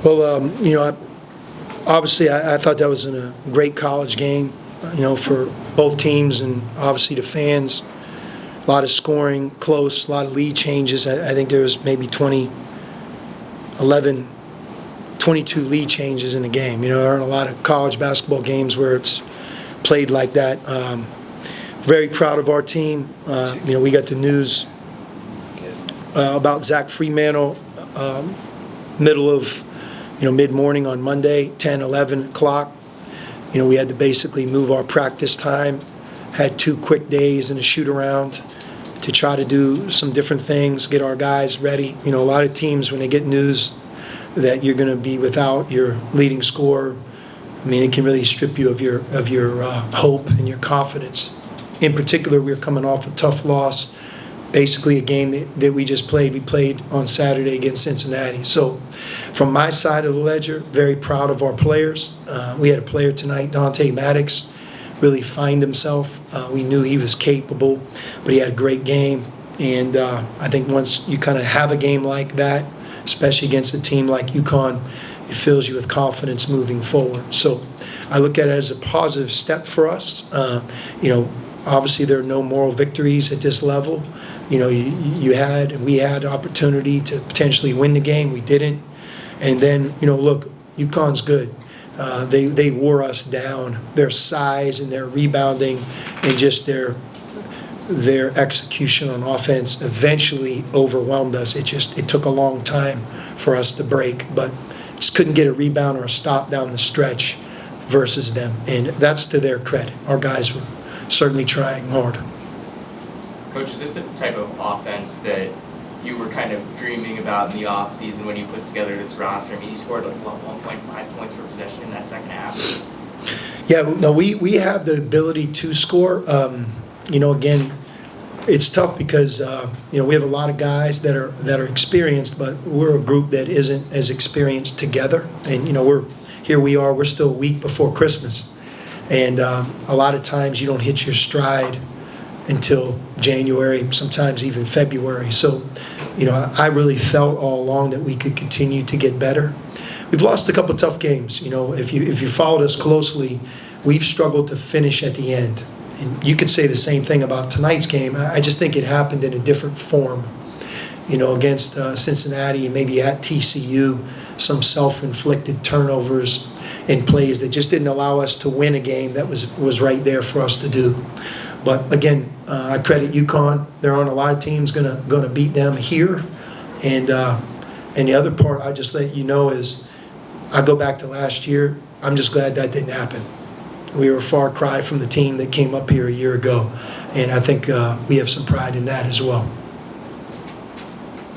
Well, obviously I thought that was a great college game, for both teams and obviously the fans. A lot of scoring, close, a lot of lead changes. I think there was maybe 22 lead changes in the game. There aren't a lot of college basketball games where it's played like that. Very proud of our team. We got the news about Zach Fremantle middle of, mid-morning on Monday, 10, 11 o'clock. We had to basically move our practice time, had 2 quick days and a shoot-around to try to do some different things, get our guys ready. A lot of teams, when they get news that you're going to be without your leading scorer, it can really strip you of your hope and your confidence. In particular, we're coming off a tough loss, basically a game that we just played. We played on Saturday against Cincinnati. So from my side of the ledger, very proud of our players. We had a player tonight, Dante Jackson, really find himself. We knew he was capable, but he had a great game. And I think once you kind of have a game like that, especially against a team like UConn, it fills you with confidence moving forward. So I look at it as a positive step for us. Obviously there are no moral victories at this level. We had opportunity to potentially win the game. We didn't. And then, look, UConn's good. They wore us down. Their size and their rebounding and just their execution on offense eventually overwhelmed us. It took a long time for us to break, but just couldn't get a rebound or a stop down the stretch versus them. And that's to their credit. Our guys were certainly trying hard. Coach, is this the type of offense that you were kind of dreaming about in the offseason when you put together this roster? You scored 1.5 points per possession in that second half. Yeah, no, we have the ability to score. Again, it's tough because we have a lot of guys that are experienced, but we're a group that isn't as experienced together. And we're still a week before Christmas, and a lot of times you don't hit your stride until January, sometimes even February. So, I really felt all along that we could continue to get better. We've lost a couple tough games. If you followed us closely, we've struggled to finish at the end. And you could say the same thing about tonight's game. I just think it happened in a different form. Against Cincinnati and maybe at TCU, some self-inflicted turnovers and plays that just didn't allow us to win a game that was right there for us to do. But again, I credit UConn. There aren't a lot of teams gonna beat them here. And the other part I just let you know is, I go back to last year. I'm just glad that didn't happen. We were a far cry from the team that came up here a year ago, and I think we have some pride in that as well.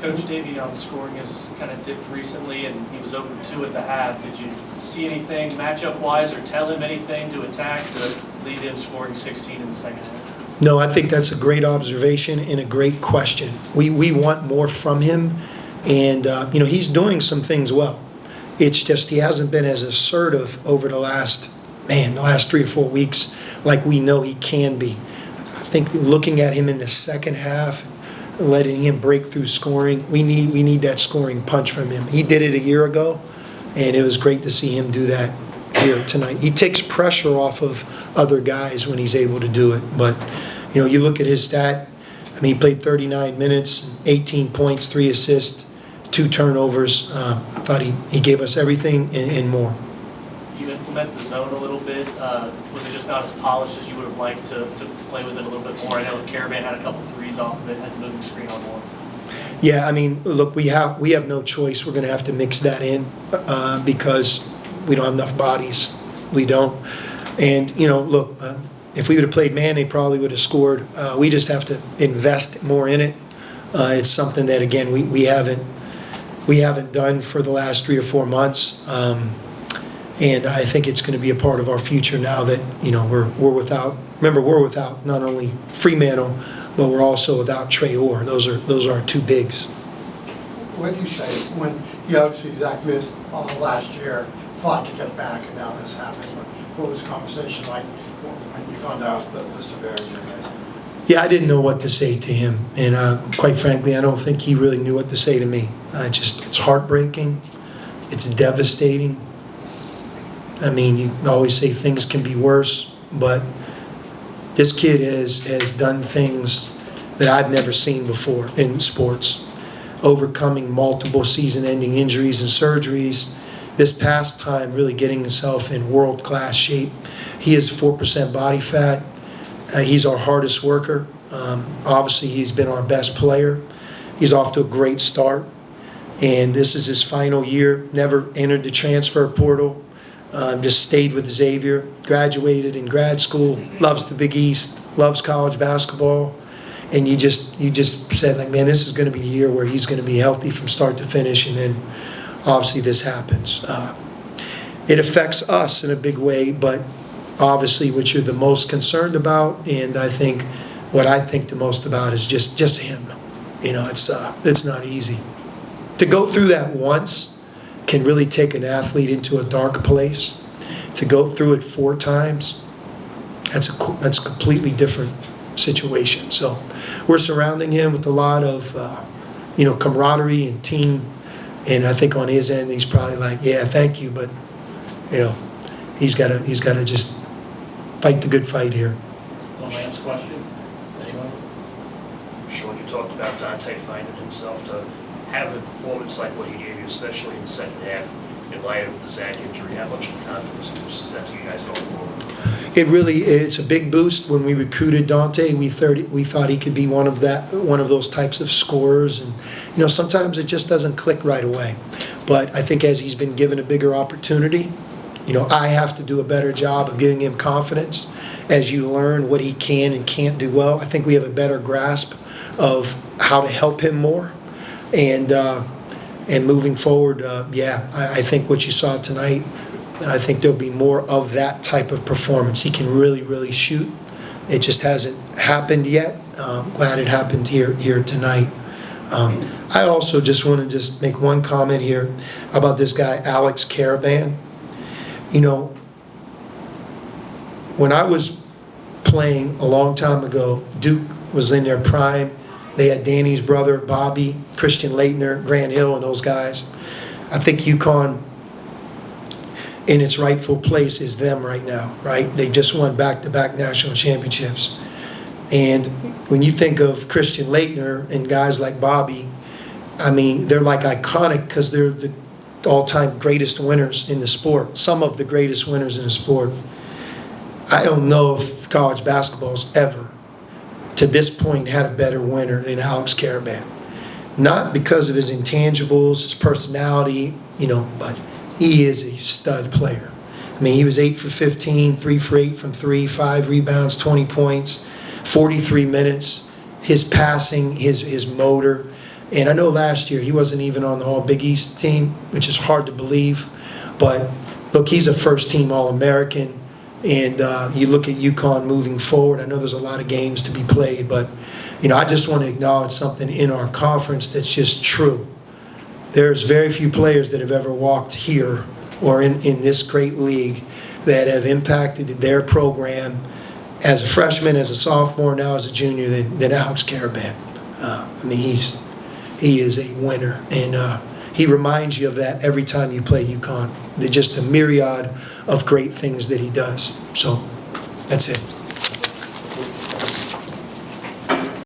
Coach, Davion's scoring has kind of dipped recently, and he was over 2 at the half. Did you see anything matchup-wise or tell him anything to attack to lead him scoring 16 in the second half? No, I think that's a great observation and a great question. We want more from him, and he's doing some things well. It's just he hasn't been as assertive over the last 3 or 4 weeks like we know he can be. I think looking at him in the second half, letting him break through scoring, we need that scoring punch from him. He did it a year ago, and it was great to see him do that here tonight. He takes pressure off of other guys when he's able to do it. But you look at his stat. He played 39 minutes, 18 points, 3 assists, 2 turnovers. I thought he gave us everything and more. You implement the zone a little bit. Was it just not as polished as you would have liked to play with it a little bit more? I know Caravan had a couple threes off of it, had the moving screen on one. Yeah, look, we have no choice. We're going to have to mix that in because we don't have enough bodies. We don't. And, look, if we would have played man, they probably would have scored. We just have to invest more in it. It's something that, again, we haven't done for the last 3 or 4 months. And I think it's going to be a part of our future now that, we're without. Remember, we're without not only Fremantle, but we're also without Trey Orr. Those are our 2 bigs. What do you say when you obviously Zach missed last year, fought to get back, and now this happens? What was the conversation like when you found out the severity of it? Yeah, I didn't know what to say to him, and quite frankly, I don't think he really knew what to say to me. It's heartbreaking. It's devastating. I mean, you always say things can be worse, but this kid has done things that I've never seen before in sports, overcoming multiple season-ending injuries and surgeries. This past time, really getting himself in world-class shape. He has 4% body fat. He's our hardest worker. Obviously, he's been our best player. He's off to a great start. And this is his final year. Never entered the transfer portal. Just stayed with Xavier. Graduated in grad school. Loves the Big East. Loves college basketball. And you just said, like, man, this is going to be the year where he's going to be healthy from start to finish. And then obviously this happens. It affects us in a big way, but obviously what you're the most concerned about, and I think what I think the most about is just him. You know, it's not easy. To go through that once can really take an athlete into a dark place. To go through it 4 times, that's a completely different situation. So we're surrounding him with a lot of camaraderie and team. And I think on his end, he's probably like, yeah, thank you, but he's got to just fight the good fight here. One last question. Anyone? Sean, you talked about Dante finding himself to have a performance like what he gave you, especially in the second half, in light of the Zach injury. How much confidence boosts that to you guys going forward? It's a big boost. When we recruited Dante, we thought he could be one of those types of scorers, and sometimes it just doesn't click right away. But I think as he's been given a bigger opportunity, I have to do a better job of giving him confidence. As you learn what he can and can't do well, I think we have a better grasp of how to help him more. And moving forward, I think what you saw tonight, I think there'll be more of that type of performance. He can really, really shoot. It just hasn't happened yet. Glad it happened here tonight. I also just want to make one comment here about this guy, Alex Caravan. When I was playing a long time ago, Duke was in their prime. They had Danny's brother, Bobby, Christian Laettner, Grant Hill, and those guys. I think UConn, in its rightful place, is them right now, right? They just won back-to-back national championships. And when you think of Christian Laettner and guys like Bobby, I mean, they're like iconic because they're the all-time greatest winners in the sport, some of the greatest winners in the sport. I don't know if college basketball's ever, to this point, had a better winner than Alex Caravan. Not because of his intangibles, his personality, but he is a stud player. I mean, he was 8 for 15, 3 for 8 from 3, 5 rebounds, 20 points, 43 minutes. His passing, his motor. And I know last year he wasn't even on the All-Big East team, which is hard to believe. But, look, he's a first-team All-American. And you look at UConn moving forward. I know there's a lot of games to be played, but I just want to acknowledge something in our conference that's just true. There's very few players that have ever walked here or in this great league that have impacted their program as a freshman, as a sophomore, now as a junior than Alex Caravan. I mean, he is a winner, and he reminds you of that every time you play UConn. They're just a myriad of great things that he does. So that's it.